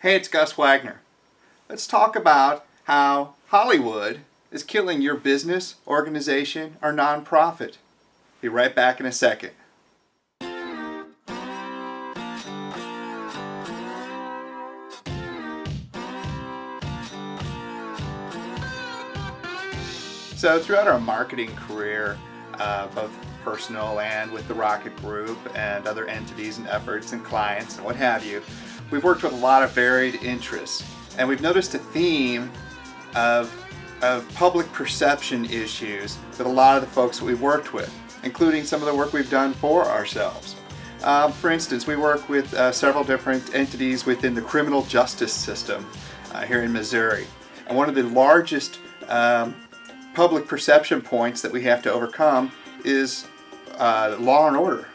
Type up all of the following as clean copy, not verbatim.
Hey, it's Gus Wagner. Let's talk about how Hollywood is killing your business, organization, or nonprofit. Be right back in a second. So throughout our marketing career, both personal and with the Rocket Group and other entities and efforts and clients and what have you, we've worked with a lot of varied interests. And we've noticed a theme of public perception issues with a lot of the folks that we've worked with, including some of the work we've done for ourselves. For instance, we work with several different entities within the criminal justice system here in Missouri. And one of the largest public perception points that we have to overcome is law and order.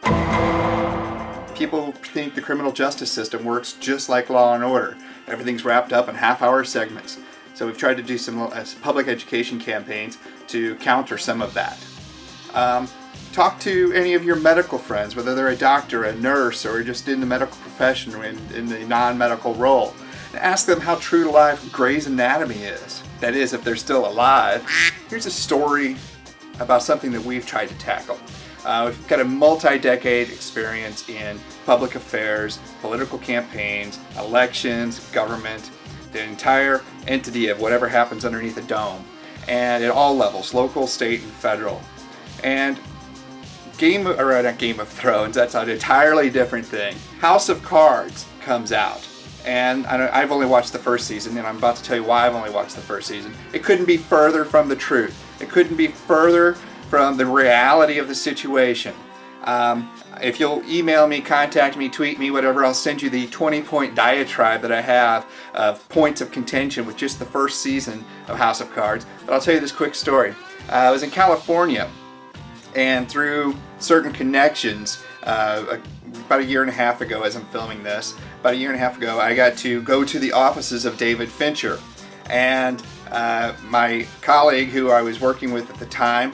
People think the criminal justice system works just like law and order. Everything's wrapped up in half-hour segments. So we've tried to do some public education campaigns to counter some of that. Talk to any of your medical friends, whether they're a doctor, a nurse, or just in the medical profession or in the non-medical role. And ask them how true to life Grey's Anatomy is. That is, if they're still alive. Here's a story about something that we've tried to tackle. We've got a multi-decade experience in public affairs, political campaigns, elections, government, the entire entity of whatever happens underneath a dome, and at all levels, local, state, and federal. And not Game of Thrones, that's an entirely different thing. House of Cards comes out. And I've only watched the first season, and I'm about to tell you why I've only watched the first season. It couldn't be further from the truth. It couldn't be further from the reality of the situation. If you'll email me, contact me, tweet me, whatever, I'll send you the 20-point diatribe that I have of points of contention with just the first season of House of Cards. But I'll tell you this quick story. I was in California, and through certain connections, about a year and a half ago as I'm filming this, about a year and a half ago, I got to go to the offices of David Fincher. And my colleague who I was working with at the time,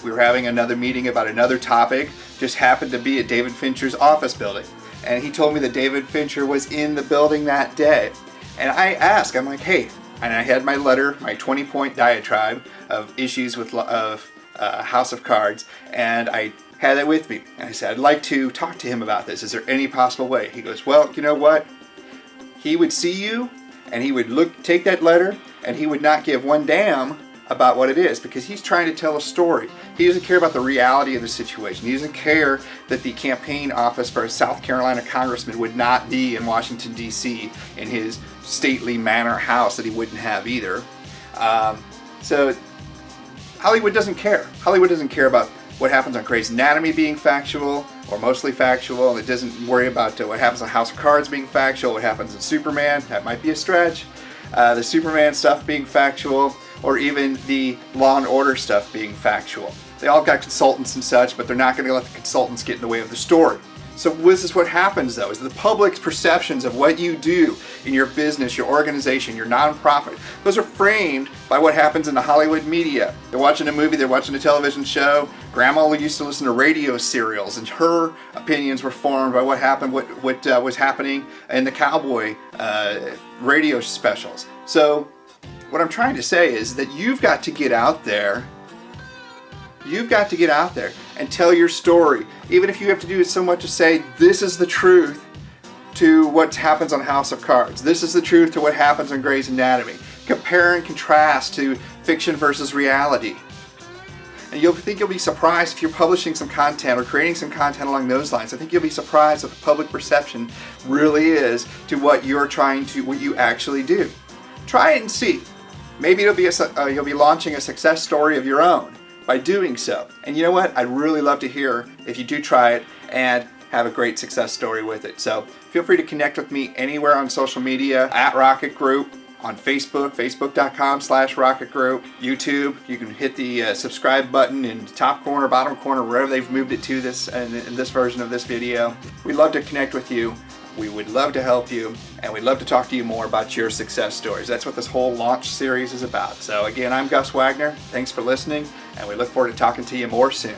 we were having another meeting about another topic, just happened to be at David Fincher's office building. And he told me that David Fincher was in the building that day. And I asked, I'm like, hey, and I had my letter, my 20-point diatribe of issues with House of Cards, and I had it with me. And I said, I'd like to talk to him about this. Is there any possible way? He goes, well, you know what? He would see you, and he would take that letter, and he would not give one damn about what it is, because he's trying to tell a story. He doesn't care about the reality of the situation. He doesn't care that the campaign office for a South Carolina congressman would not be in Washington, D.C. in his stately manor house that he wouldn't have either. So Hollywood doesn't care. Hollywood doesn't care about what happens on Grey's Anatomy being factual or mostly factual. It doesn't worry about what happens on House of Cards being factual, what happens in Superman, that might be a stretch, the Superman stuff being factual, or even the Law and Order stuff being factual. They all got consultants and such, but they're not going to let the consultants get in the way of the story. So this is what happens though, is the public's perceptions of what you do in your business, your organization, your nonprofit, those are framed by what happens in the Hollywood media. They're watching a movie, they're watching a television show. Grandma used to listen to radio serials, and her opinions were formed by what happened, what was happening in the cowboy radio specials. So what I'm trying to say is that you've got to get out there. You've got to get out there and tell your story, even if you have to do it so much to say, this is the truth to what happens on House of Cards. This is the truth to what happens on Grey's Anatomy. Compare and contrast to fiction versus reality. And you'll be surprised if you're publishing some content or creating some content along those lines. I think you'll be surprised what the public perception really is to what you actually do. Try it and see. Maybe you'll be launching a success story of your own by doing so. And you know what? I'd really love to hear if you do try it and have a great success story with it. So feel free to connect with me anywhere on social media, at Rocket Group, on Facebook, facebook.com/Rocket Group, YouTube. You can hit the subscribe button in the top corner, bottom corner, wherever they've moved it to this in this version of this video. We'd love to connect with you. We would love to help you, and we'd love to talk to you more about your success stories. That's what this whole launch series is about. So again, I'm Gus Wagner. Thanks for listening, and we look forward to talking to you more soon.